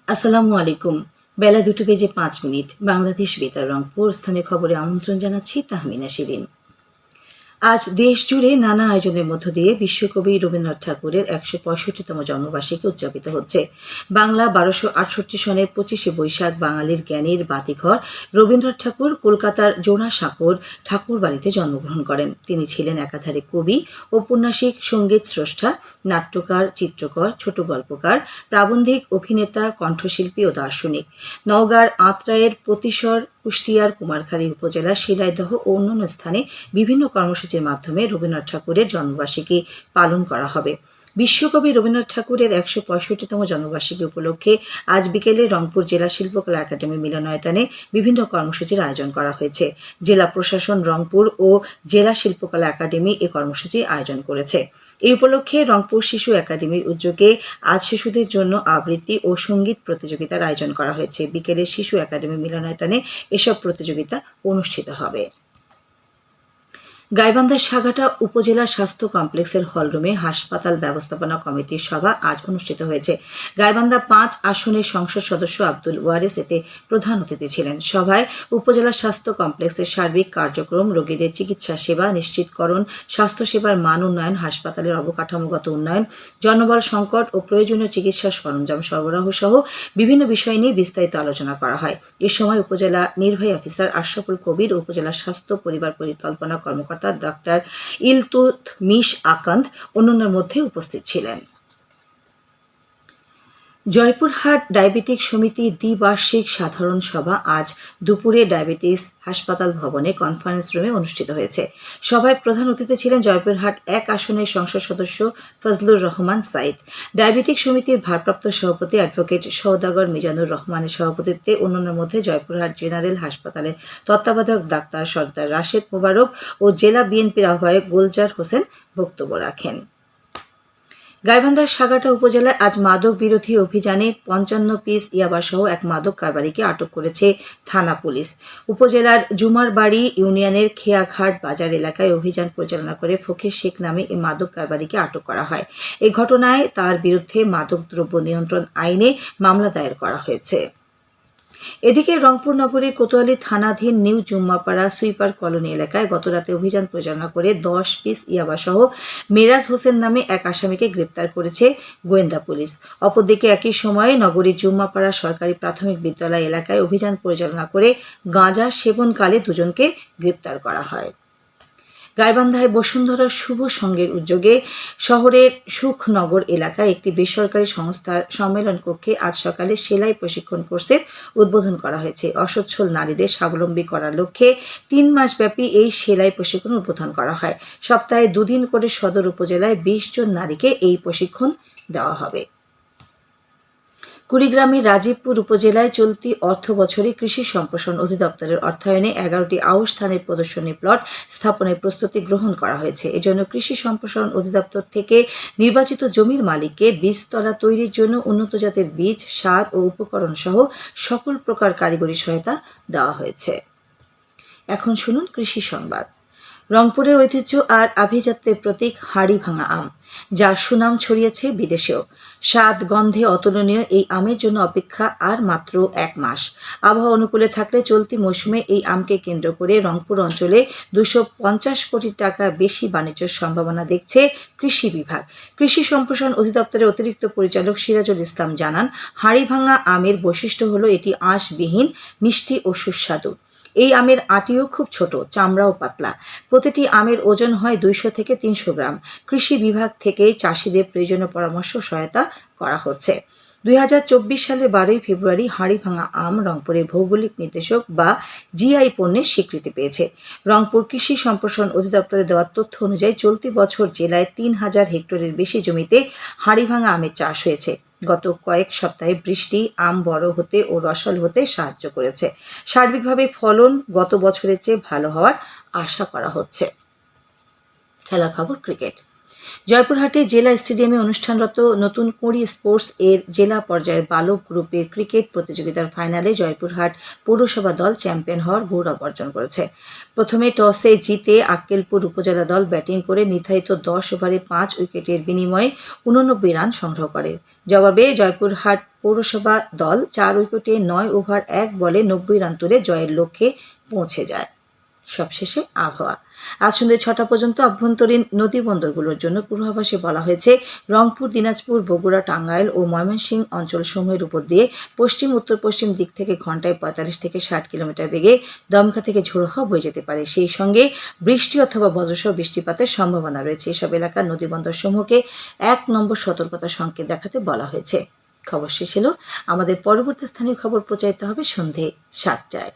আসসালামু আলাইকুম। বেলা ২টো বেজে ৫ মিনিট। বাংলাদেশ বেতার রংপুর স্থানীয় খবরে আমন্ত্রণ জানাচ্ছি তাহমিনা শিরিন। আজ দেশ জুড়ে নানা আয়োজনের মধ্য দিয়ে বিশ্বকবি রবীন্দ্রনাথ ঠাকুরের ১৬৫তম জন্মবার্ষিকী উদযাপিত হচ্ছে। বাংলা ১২৬৮ সনের ২৫শে বৈশাখ বাঙালির জ্ঞানীর বাতিঘর রবীন্দ্রনাথ ঠাকুর কলকাতার জোড়াসাঁকোর ঠাকুরবাড়িতে জন্মগ্রহণ করেন। তিনি ছিলেন একাধারে কবি, ঔপন্যাসিক, সঙ্গীত স্রষ্টা, নাট্যকার, চিত্রকর, ছোট গল্পকার, প্রাবন্ধিক, অভিনেতা, কণ্ঠশিল্পী ও দার্শনিক। নওগাঁর আত্রাইয়ের পতিশর, কুষ্টিয়ার কুমারখালী উপজেলার শিলাইদহ ও অন্যান্য স্থানে বিভিন্ন কর্মসূচির মাধ্যমে রবীন্দ্রনাথ ঠাকুরের জন্মবার্ষিকী পালন করা হবে। বিশ্বকবি রবীন্দ্রনাথ ঠাকুরের ১৬৫তম জন্মবার্ষিকী উপলক্ষে আজ বিকেলে রংপুর জেলা শিল্পকলা একাডেমি মিলনায়তনে বিভিন্ন কর্মসূচির আয়োজন করা হয়েছে। জেলা প্রশাসন রংপুর ও জেলা শিল্পকলা একাডেমি এ কর্মসূচি আয়োজন করেছে। এই উপলক্ষে রংপুর শিশু একাডেমির উদ্যোগে আজ শিশুদের জন্য আবৃত্তি ও সঙ্গীত প্রতিযোগিতার আয়োজন করা হয়েছে। বিকেলে শিশু একাডেমি মিলনায়তনে এসব প্রতিযোগিতা অনুষ্ঠিত হবে। গাইবান্ধার সাঘাটা উপজেলা স্বাস্থ্য কমপ্লেক্সের হলরুমে হাসপাতাল ব্যবস্থাপনা কমিটির সভা আজ অনুষ্ঠিত হয়েছে। গাইবান্ধা ৫ আসনের সংসদ সদস্য আব্দুল ওয়ারিস এতে প্রধান অতিথি ছিলেন। সভায় উপজেলা স্বাস্থ্য কমপ্লেক্সের সার্বিক কার্যক্রম, রোগীদের চিকিৎসা সেবা নিশ্চিতকরণ, স্বাস্থ্যসেবার মান উন্নয়ন, হাসপাতালের অবকাঠামোগত উন্নয়ন, জনবল সংকট ও প্রয়োজনীয় চিকিৎসা সরঞ্জাম সরবরাহ সহ বিভিন্ন বিষয় নিয়ে বিস্তারিত আলোচনা করা হয়। এ সময় উপজেলা নির্বাহী অফিসার আশরাফুল কবির ও উপজেলা স্বাস্থ্য পরিবার পরিকল্পনা কর্মকর্তা ডক্টর ইলতুৎমিশ আকান্দ অন্যান্যের মধ্যে উপস্থিত ছিলেন। জয়পুরহাট ডায়াবেটিক সমিতি দ্বিবার্ষিক সাধারণ সভা আজ দুপুরে ডায়াবেটিস হাসপাতাল ভবনে কনফারেন্স রুমে অনুষ্ঠিত হয়েছে। সভায় প্রধান অতিথি ছিলেন জয়পুরহাট ১ আসনের সংসদ সদস্য ফজলুর রহমান সাইদ। ডায়াবেটিক সমিতির ভারপ্রাপ্ত সভাপতি অ্যাডভোকেট সওদাগর মিজানুর রহমানের সভাপতিত্বে অন্যান্যের মধ্যে জয়পুরহাট জেনারেল হাসপাতালের তত্ত্বাবধায়ক ডাক্তার সর্দার রাশেদ মোবারক ও জেলা বিএনপির আহ্বায়ক গুলজার হোসেন বক্তব্য রাখেন। গাইবান্ধার সাঘাটা উপজেলায় আজ মাদক বিরোধী অভিযানে ৫৫ পিস ইয়াবাসহ এক মাদক কারবারিকে আটক করেছে থানা পুলিশ। উপজেলার জুমারবাড়ি ইউনিয়নের খেয়াঘাট বাজার এলাকায় অভিযান পরিচালনা করে ফকির শেখ নামে এই মাদক কারবারিকে আটক করা হয়। এই ঘটনায় তার বিরুদ্ধে মাদক দ্রব্য নিয়ন্ত্রণ আইনে মামলা দায়ের করা হয়েছে। এদিকে রংপুর নগরীর কোতোয়ালি থানাধীন নিউ জুম্মাপাড়া সুইপার কলোনি এলাকায় গতরাতে অভিযান পরিচালনা করে ১০ পিস ইয়াবাসহ মেরাজ হোসেন নামে এক আসামিকে গ্রেপ্তার করেছে গোয়েন্দা পুলিশ। অপরদিকে একই সময়ে নগরীর জুম্মাপাড়া সরকারি প্রাথমিক বিদ্যালয় এলাকায় অভিযান পরিচালনা করে গাঁজা সেবনকালে দুজনকে গ্রেপ্তার করা হয়। গাইবান্ধায় বসুন্ধরা শুভ সংঘের উদ্যোগে শহরের সুখনগর এলাকায় একটি বেসরকারি সংস্থার সম্মেলন কক্ষে আজ সকালে সেলাই প্রশিক্ষণ কোর্সের উদ্বোধন করা হয়েছে। অসচ্ছল নারীদের স্বাবলম্বী করার লক্ষ্যে ৩ মাসব্যাপী এই সেলাই প্রশিক্ষণ উদ্বোধন করা হয়। সপ্তাহে ২ দিন করে সদর উপজেলায় ২০ জন নারীকে এই প্রশিক্ষণ দেওয়া হবে। কুড়িগ্রামের রাজীবপুর উপজেলায় চলতি অর্থবছরে কৃষি সম্প্রসারণ অধিদপ্তরের অর্থায়নে ১১টি আউশ ধানের প্রদর্শনী প্লট স্থাপনের প্রস্তুতি গ্রহণ করা হয়েছে। এজন্য কৃষি সম্প্রসারণ অধিদপ্তর থেকে নির্বাচিত জমির মালিককে বীজতলা তৈরির জন্য উন্নত জাতের বীজ, সার ও উপকরণ সহ সকল প্রকার কারিগরি সহায়তা দেওয়া হয়েছে। এখন শুনুন কৃষি সংবাদ। রংপুরের ঐতিহ্য আর আভিজাত্যের প্রতীক হাড়িভাঙা আম, যার সুনাম ছড়িয়েছে বিদেশেও। স্বাদ গন্ধে অতুলনীয় এই আমের জন্য অপেক্ষা আর মাত্র ১ মাস। আবহাওয়া অনুকূলে থাকলে চলতি মৌসুমে এই আমকে কেন্দ্র করে রংপুর অঞ্চলে ২৫০ কোটি টাকা বেশি বাণিজ্যের সম্ভাবনা দেখছে কৃষি বিভাগ। কৃষি সম্প্রসারণ অধিদপ্তরের অতিরিক্ত পরিচালক সিরাজুল ইসলাম জানান, হাড়িভাঙা আমের বৈশিষ্ট্য হলো এটি আঁশবিহীন, মিষ্টি ও সুস্বাদু। এই আমের আটিও খুব ছোট, চামড়াও পাতলা। প্রতিটি আমের ওজন হয় ২০০ থেকে ৩০০ গ্রাম। কৃষি বিভাগ থেকে চাষিদের প্রয়োজনীয় পরামর্শ সহায়তা করা হচ্ছে। ২০২৪ সালের ১২ই ফেব্রুয়ারি হাড়িভাঙা আম রংপুরের ভৌগোলিক নির্দেশক বা জিআই পণ্যের স্বীকৃতি পেয়েছে। রংপুর কৃষি সম্প্রসারণ অধিদপ্তরের দেওয়া তথ্য অনুযায়ী চলতি বছর জেলায় ৩,০০০ হেক্টরের বেশি জমিতে হাড়িভাঙা আমের চাষ হয়েছে। গত কয়েক সপ্তাহে বৃষ্টি আম বড় হতে ও রসাল হতে সাহায্য করেছে। সার্বিকভাবে ফলন গত বছরের চেয়ে ভালো হওয়ার আশা করা হচ্ছে। খেলার খবর ক্রিকেট। জয়পুরহাটে জেলা স্টেডিয়ামে অনুষ্ঠানরত নতুন কুঁড়ি স্পোর্টস এর জেলা পর্যায়ের বালক গ্রুপের ক্রিকেট প্রতিযোগিতার ফাইনালে জয়পুরহাট পৌরসভা দল চ্যাম্পিয়ন হওয়ার গৌরব অর্জন করেছে। প্রথমে টসে জিতে আক্কেলপুর উপজেলা দল ব্যাটিং করে নির্ধারিত ১০ ওভারে ৫ উইকেটের বিনিময়ে ৮৯ রান সংগ্রহ করে। জবাবে জয়পুরহাট পৌরসভা দল 4 উইকেটে 9 ওভার 1 বলে 90 রান তুলে জয়ের লক্ষ্যে পৌঁছে যায়। সবশেষে আবহাওয়া। আজ সন্ধ্যে 6টা পর্যন্ত অভ্যন্তরীণ নদী বন্দরগুলোর জন্য পূর্বাভাসে বলা হয়েছে রংপুর, দিনাজপুর, বগুড়া, টাঙ্গাইল ও ময়মনসিংহ অঞ্চলসমূহের উপর দিয়ে পশ্চিম উত্তর পশ্চিম দিক থেকে ঘন্টায় 45 থেকে 60 কিলোমিটার বেগে দমকা থেকে ঝোড়ো হাওয়া বয়ে যেতে পারে। সেই সঙ্গে বৃষ্টি অথবা বজ্রসহ বৃষ্টিপাতের সম্ভাবনা রয়েছে। এসব এলাকার নদী বন্দর সমূহকে 1 নম্বর সতর্কতা সংকেত দেখাতে বলা হয়েছে। খবর শেষ হলো। আমাদের পরবর্তী স্থানীয় খবর প্রচারিত হবে সন্ধে 7টায়।